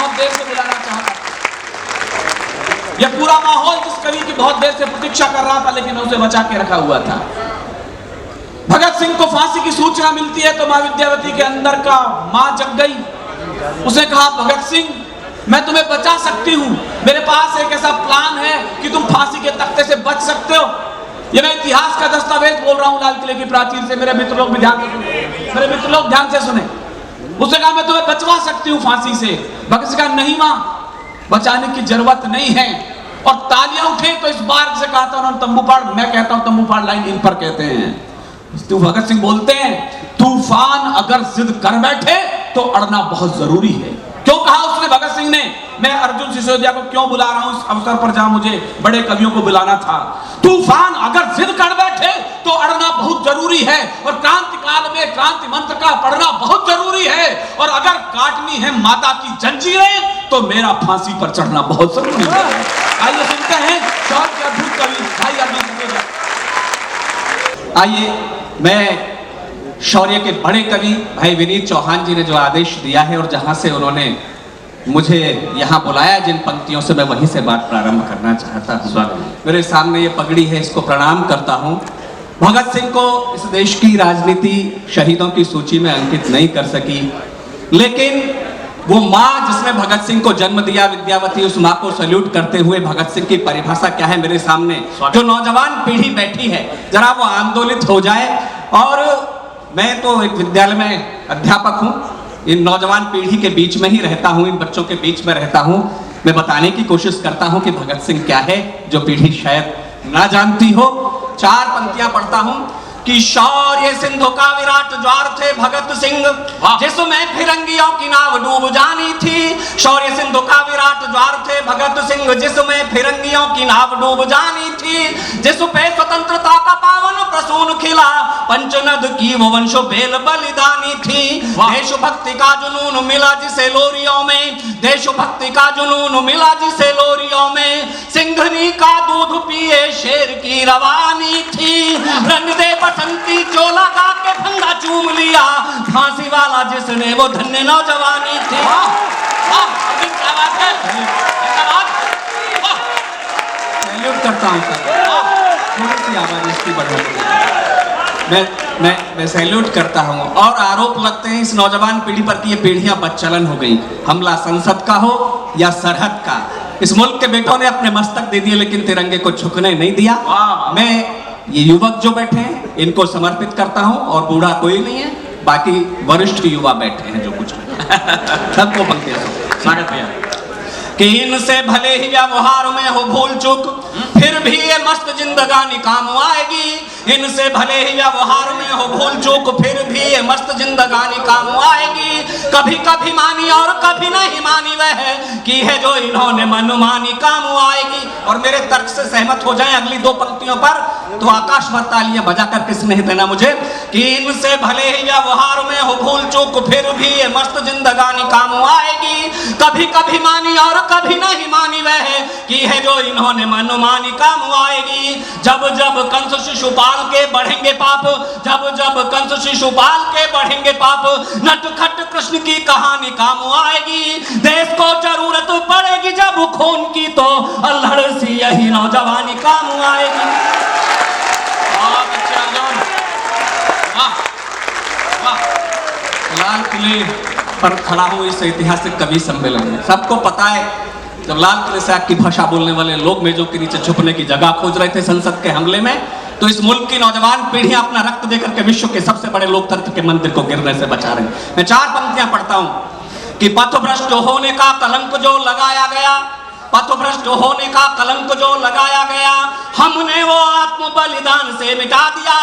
बहुत देर से बुलाना चाहता था। यह पूरा माहौल जिस कवि की बहुत देर से प्रतीक्षा कर रहा था, लेकिन उसे बचा के रखा हुआ था। भगत सिंह को फांसी की सूचना मिलती है तो मां विद्यावती के अंदर का मां जग गई। उसने कहा, भगत सिंह, मैं तुम्हें बचा सकती हूं, मेरे पास एक ऐसा प्लान है कि तुम फांसी के तख्ते से बच सकते हो। ये मैं इतिहास का दस्तावेज बोल रहा हूं लाल किले की प्राचीर से। मेरे मित्र लोग भी ध्यान से सुने। उसने कहा, मैं तुम्हें बचवा सकती हूँ फांसी से। भगत सिंह कहा, नहीं मां, बचाने की जरूरत नहीं है। और तालियां उठे तो इस बार से कहा था उन्होंने, तंबू फाड़। मैं कहता हूं तंबू फाड़ लाइन इन पर कहते हैं। तो भगत सिंह बोलते हैं, तूफान अगर जिद कर बैठे तो अड़ना बहुत जरूरी है। क्यों कहा उसने भगत सिंह ने? मैं अर्जुन सिसोदिया को क्यों बुला रहा हूं इस अवसर पर जहां मुझे बड़े कवियों को बुलाना था। तूफान अगर जिद कर बैठे तो अड़ना बहुत जरूरी है, और क्रांति काल में क्रांति मंत्र का पढ़ना बहुत जरूरी है, और अगर काटनी है माता की जंजीरें तो मेरा फांसी पर चढ़ना बहुत जरूरी है। आइए सुनते हैं शौर्य के अद्भुत कवि भाई अर्जुन सिसोदिया। आइए, मैं शौर्य के बड़े कवि भाई विनीत चौहान जी ने जो आदेश दिया है और जहां से उन्होंने मुझे यहाँ बुलाया, जिन पंक्तियों से मैं वहीं से बात प्रारंभ करना चाहता हूँ। मेरे सामने ये पगड़ी है, इसको प्रणाम करता हूँ। भगत सिंह को इस देश की राजनीति शहीदों की सूची में अंकित नहीं कर सकी, लेकिन वो माँ जिसने भगत सिंह को जन्म दिया, विद्यावती, उस माँ को सल्यूट करते हुए भगत सिंह की परिभाषा क्या है मेरे सामने जो नौजवान पीढ़ी बैठी है, जरा वो आंदोलित हो जाए। और मैं तो एक विद्यालय में अध्यापक हूँ, इन नौजवान पीढ़ी के बीच में ही रहता हूँ, इन बच्चों के बीच में रहता हूँ। मैं बताने की कोशिश करता हूँ कि भगत सिंह क्या है, जो पीढ़ी शायद ना जानती हो। 4 पंक्तियां पढ़ता हूँ कि शौर्य सिंधु का विराट ज्वार थे भगत सिंह, जिसमें फिरंगियों की नाव डूब जानी थी। शौर्य सिंधु का विराट ज्वार थे भगत सिंह, जिसमें फिरंगियों की नाव डूब जानी थी। जिस पे स्वतंत्रता का पावन प्रसून खिला, पंचनद की वो वंशो बेल बलिदानी थी। देशभक्ति का जुनून मिला जिसे लोरियों में, देशभक्ति का जुनून मिला जिसे लोरियों में। सिंघनी का दूध पिए शेर की रवानी थी। रंग दे बसंती चोला गा के फंगा चूम लिया, फांसी वाला जिसने वो धन्य नौजवानी थी। सैल्यूट करता हूं सर, थोड़ी सी आवाज इसकी बढ़ा। मैं सैल्यूट करता हूं। और आरोप लगते हैं इस नौजवान पीढ़ी पर कि ये पीढ़ियां बदचलन हो गई। हमला संसद का हो या सरहद का, इस मुल्क के बेटों ने अपने मस्तक दे दिए लेकिन तिरंगे को झुकने नहीं दिया। मैं ये युवक जो बैठे हैं इनको समर्पित करता हूं, और बूढ़ा कोई नहीं है, बाकी वरिष्ठ युवा बैठे हैं जो कुछ सबको पंक्ति स्वागत भैया। कि इनसे भले ही व्यवहार में हो भूल चूक, फिर भी ये मस्त जिंदगानी काम आएगी। इनसे भले ही व्यवहार में हो भूल चूक, फिर भी ये मस्त जिंदगानी काम आएगी। कभी कभी मानी और कभी नहीं मानी वह की है जो इन्होंने मनमानी काम आएगी। और मेरे तर्क से सहमत हो जाएं अगली 2 पंक्तियों पर तो आकाश भर तालियां बजाकर किसने ही देना मुझे। कि इनसे भले ही व्यवहार में हो भूल चूक, फिर भी ये मस्त जिंदगानी काम आएगी। कभी कभी मानी और कभी नहीं मानी वह की है जो इन्होंने मनमानी काम आएगी। जब जब कंस शिशुपाल के बढ़ेंगे पाप, जब जब कंस शिशुपाल के बढ़ेंगे पाप, नटखट कृष्ण की कहानी काम आएगी। देश को जरूरत पड़ेगी जब खून की, तो अल्हड़ सी यही नौजवानी काम आएगी। लाल किले पर खड़ा हूं इस ऐतिहासिक कवि सम्मेलन में। सबको पता है जब लाल किले से आग की भाषा बोलने वाले लोग मेजों के नीचे छुपने की जगह खोज रहे थे संसद के हमले में, तो इस मुल्क की नौजवान पीढ़ियां अपना रक्त देकर के विश्व के सबसे बड़े लोकतंत्र के मंदिर को गिरने से बचा रहे हैं। मैं 4 पंक्तियां पढ़ता हूं कि पथभ्रष्ट होने का कलंक जो लगाया गया, पथभ्रष्ट होने का कलंक जो लगाया गया, हमने वो आत्म बलिदान से मिटा दिया।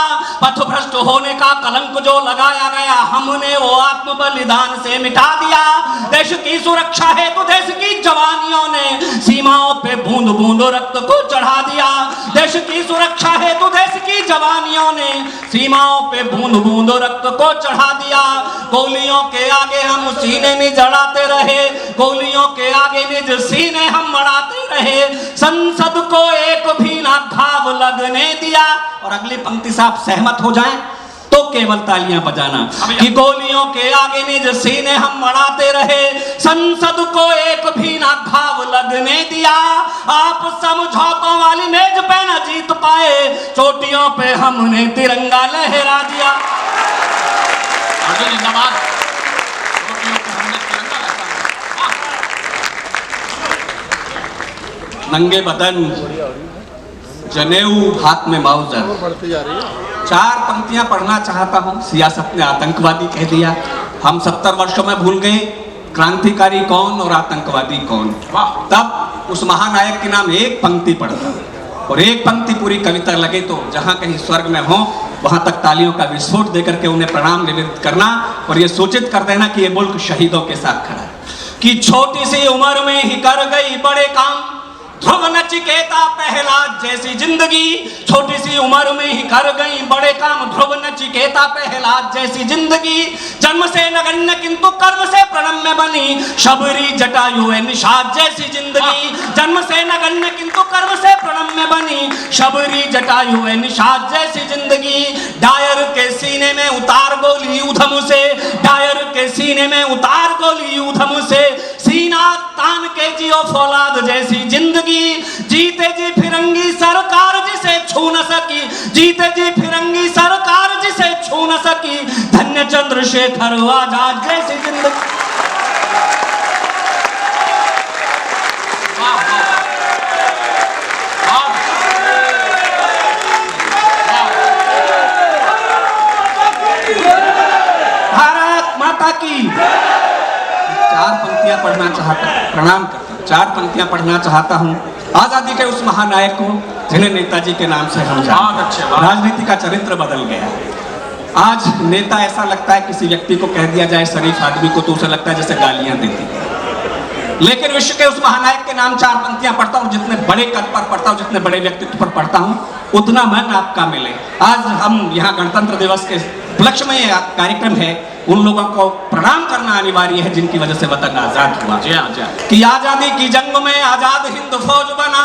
पथभ्रष्ट होने का कलंक जो लगाया गया, हमने वो आत्म बलिदान से मिटा दिया। देश की सुरक्षा है तो देश की जवानियों ने सीमाओं पे बूंद बूंद रक्त को चढ़ा दिया। देश की सुरक्षा है तो देश की जवानियों ने सीमाओं पे बूंद बूंद रक्त को चढ़ा दिया। गोलियों के आगे हम सीने निज अड़ाते रहे, गोलियों के आगे निज सीने हम बढ़ाते रहे, संसद को एक भी ना घाव लगने दिया। और अगली पंक्ति से आप सहमत हो जाएं तो केवल तालियां बजाना। कि गोलियों के आगे निज सीने हम बढ़ाते रहे, संसद को एक भी ना घाव लगने दिया। आप समझौतों वाली मेज पे न जीत पाए, चोटियों पे हमने तिरंगा लहरा दिया। अर्जुन जिंदाबाद। चोटियों पे हमने तिरंगा लहराया। नंगे बदन जनेऊ हाथ में माउजर। चार पंक्तियां पढ़ना चाहता हूं। सियासत ने आतंकवादी कह दिया। हम 70 वर्षों में भूल गए क्रांतिकारी कौन और आतंकवादी कौन। तब उस महानायक के नाम एक पंक्ति पढ़ता और एक पंक्ति पूरी कविता लगे तो जहां कहीं स्वर्ग में हो वहां तक तालियों का विस्फोट देकर के उन्हें प्रणाम निवेदित करना और ये सूचित कर देना कि ये मुल्क शहीदों के साथ खड़ा है। कि छोटी सी उम्र में ही कर गई बड़े काम, ध्रुव नचिकेता प्रहलाद जैसी जिंदगी। छोटी सी उम्र में ही कर गई बड़े काम, ध्रुव नचिकेता प्रहलाद जैसी जिंदगी। जन्म से नगण्य किंतु कर्म से प्रणम्य बनी, शबरी जटायु निषाद जैसी जिंदगी। जन्म से नगण्य किंतु कर्म से प्रणम्य बनी, शबरी जटायु निषाद जैसी जिंदगी। डायर के सीने में उतार गोली ऊधम से, डायर के सीने में उतार गोली ऊधम से। सीना तान के जियो फौलाद जैसी जिंदगी। जीते जी फिरंगी सरकार जिसे छू न सकी, जीते जी फिरंगी सरकार जिसे छू न सकी। धन्य चंद्रशेखर आजाद जैसी जिंदगी। भारत माता की। चार पंक्तियां पढ़ना चाहता हूं, प्रणाम करता हूं। चार पंक्तियां पढ़ना चाहता हूं आजादी के उस महानायक को जिन्हें नेताजी के नाम से हम जानते हैं। राजनीति का चरित्र बदल गया। आज नेता ऐसा लगता है किसी व्यक्ति को कह दिया जाए शरीफ आदमी को तो उसे लगता है जैसे गालियां देती है। लेकिन विश्व के उस महानायक के नाम चार पंक्तियां पढ़ता हूं, जितने बड़े कद पर पढ़ता हूं, जितने बड़े व्यक्तित्व पर पढ़ता हूं, उतना मन आपका मिले। आज हम यहाँ गणतंत्र दिवस के उपलक्ष्य में यह कार्यक्रम है, उन लोगों को प्रणाम करना अनिवार्य है जिनकी वजह से वतन आजाद हुआ। कि आजादी की जंग में आजाद हिंद फौज बना।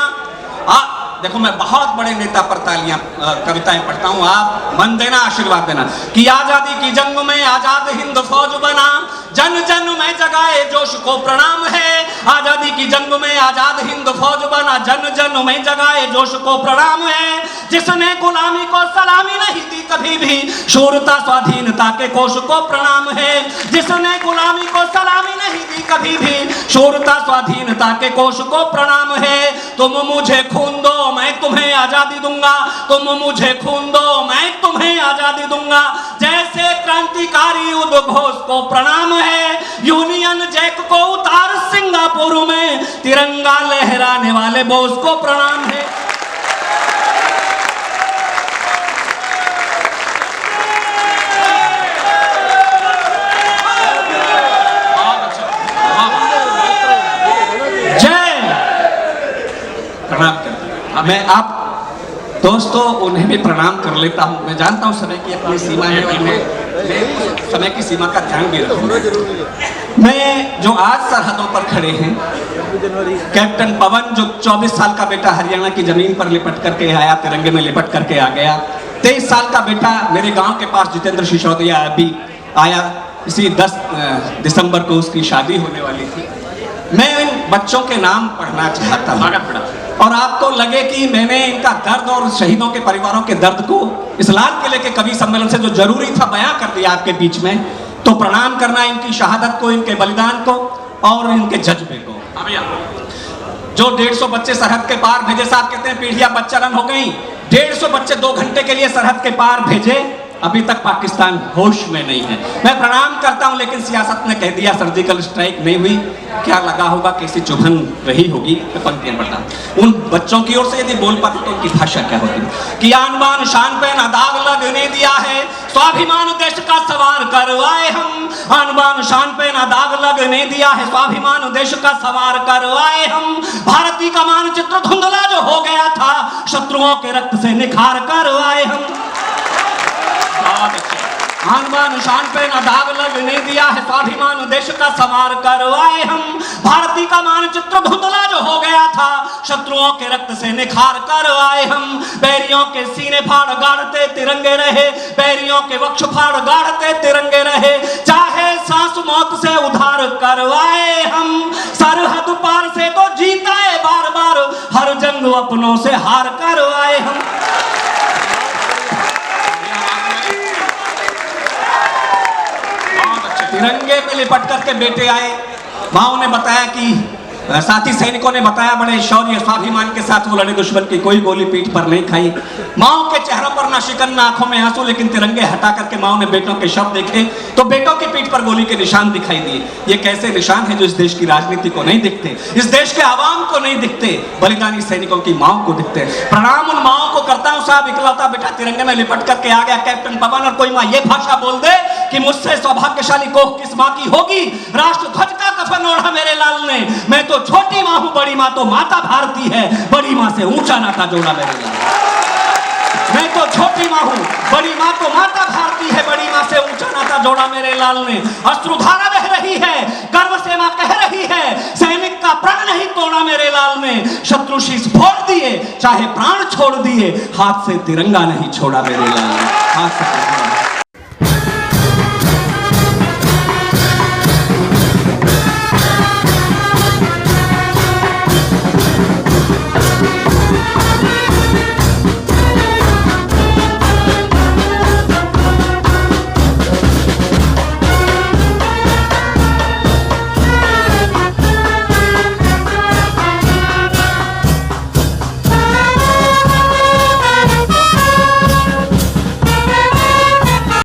देखो मैं बहुत बड़े नेता पर तालियां कविताएं पढ़ता हूं, आप मन देना आशीर्वाद देना। कि आजादी की जंग में आजाद हिंद फौज बना, जन जन में जगाए जोश को प्रणाम है। आजादी की जंग में आजाद हिंद फौज बना, जन जन में जगाए जोश को प्रणाम है। जिसने गुलामी को सलामी नहीं दी कभी भी, शूरता स्वाधीनता के कोश को प्रणाम है। जिसने गुलामी को सलामी नहीं दी कभी भी, शूरता स्वाधीनता के कोश को प्रणाम है। तुम मुझे खून दो मैं तुम्हें आजादी दूंगा, तुम मुझे खून दो मैं तुम्हें आजादी दूंगा। जैसे क्रांतिकारी उद्घोष को प्रणाम है। यूनियन जैक को उतार सिंगापुर में, तिरंगा लहराने वाले बोस को प्रणाम है। जय प्रणाम करता हूं। मैं आप दोस्तों उन्हें भी प्रणाम कर लेता हूं। मैं जानता हूं समय की अपनी सीमा है और मैं समय की सीमा का ध्यान भी रखूंगा। मैं जो आज सरहदों पर खड़े हैं, कैप्टन पवन जो 24 साल का बेटा हरियाणा की जमीन पर लिपट करके आया, तिरंगे में लिपट करके आ गया। 23 साल का बेटा मेरे गांव के पास जितेंद्र सिसोदिया अभी आया, इसी 10 दिसंबर को उसकी शादी होने वाली थी। मैं इन बच्चों के नाम पढ़ना चाहता हूं और आपको लगे कि मैंने इनका दर्द और शहीदों के परिवारों के दर्द को इस लाल किले के कवि सम्मेलन से जो जरूरी था बयां कर दिया आपके बीच में, तो प्रणाम करना इनकी शहादत को, इनके बलिदान को और इनके जज्बे को। जो 150 बच्चे सरहद के पार भेजे, साहब कहते हैं पीढ़ियां बच्चारन हो गई। 150 बच्चे 2 घंटे के लिए सरहद के पार भेजे, अभी तक पाकिस्तान होश में नहीं है। मैं प्रणाम करता हूं, लेकिन सियासत ने कह दिया सर्जिकल स्ट्राइक नहीं हुई। क्या लगा होगा, कैसी चुभन रही होगी। मैं पंक्तियां पढ़ता हूं। उन बच्चों की ओर से यदि बोल पाते तो उनकी भाषा क्या होती। कि आन बान शान पे ना दाग लगने दिया है, स्वाभिमान देश का सवार करवाए हम। आन बान शान पे ना दाग लगने दिया है, स्वाभिमान देश का सवार करवाए हम। भारती का मानचित्र धुंधला जो हो गया था, शत्रुओं के रक्त से निखार करवाए हम। आन बान शान पे न दाग लगने दिया है, स्वाभिमान देश का संवार करवाए हम। भारती का मानचित्र धुंधला जो हो गया था, शत्रुओं के रक्त से निखार करवाए हम। बैरियों के सीने फाड़ गाड़ते तिरंगे रहे, बैरियों के वक्ष फाड़ गाड़ते तिरंगे रहे, चाहे सांस मौत से उधार करवाए हम। सरहद पार से तो जीता है बार बार, हर जंग अपनों से हार करवाए हम। तिरंगे में लिपट करके बेटे आए। माओ ने बताया कि साथी सैनिकों ने बताया बड़े शौर्य स्वाभिमान के साथ वो लड़े, दुश्मन की कोई गोली पीठ पर नहीं खाई। माओ के चेहरों पर ना शिकन ना आंखों में आंसू, लेकिन तिरंगे हटा करके माओ ने बेटों के शव देखे तो बेटों की पीठ पर गोली के निशान दिखाई दिए। ये कैसे निशान है जो इस देश की राजनीति को नहीं दिखते, इस देश के आवाम को नहीं दिखते, बलिदानी सैनिकों की माओ को दिखते। प्रणाम उन माओ को करता हूँ साहब, इकलौता बेटा तिरंगे में लिपट करके आ गया कैप्टन पवन। और कोई माँ ये भाषा बोल दे कि मुझसे सौभाग्यशाली कोख किस माँ की होगी। राष्ट्र ध्वज का कफन ओढ़ा मेरे लाल ने, मैं तो छोटी माँ हूँ, बड़ी माँ तो माता भारती है, बड़ी माँ से ऊंचा नाता जोड़ा मेरे लाल। मैं तो छोटी माँ हूँ, बड़ी माँ तो माता भारती है, बड़ी माँ से ऊंचा नाता जोड़ा मेरे लाल ने। अश्रुधारा बह रही है, गर्व से माँ कह रही है, सैनिक का प्रण नहीं तोड़ा मेरे लाल ने। शत्रु शीश फोड़ दिए, चाहे प्राण छोड़ दिए, हाथ से तिरंगा नहीं छोड़ा मेरे लाल ने, हाथ से तिरंगा।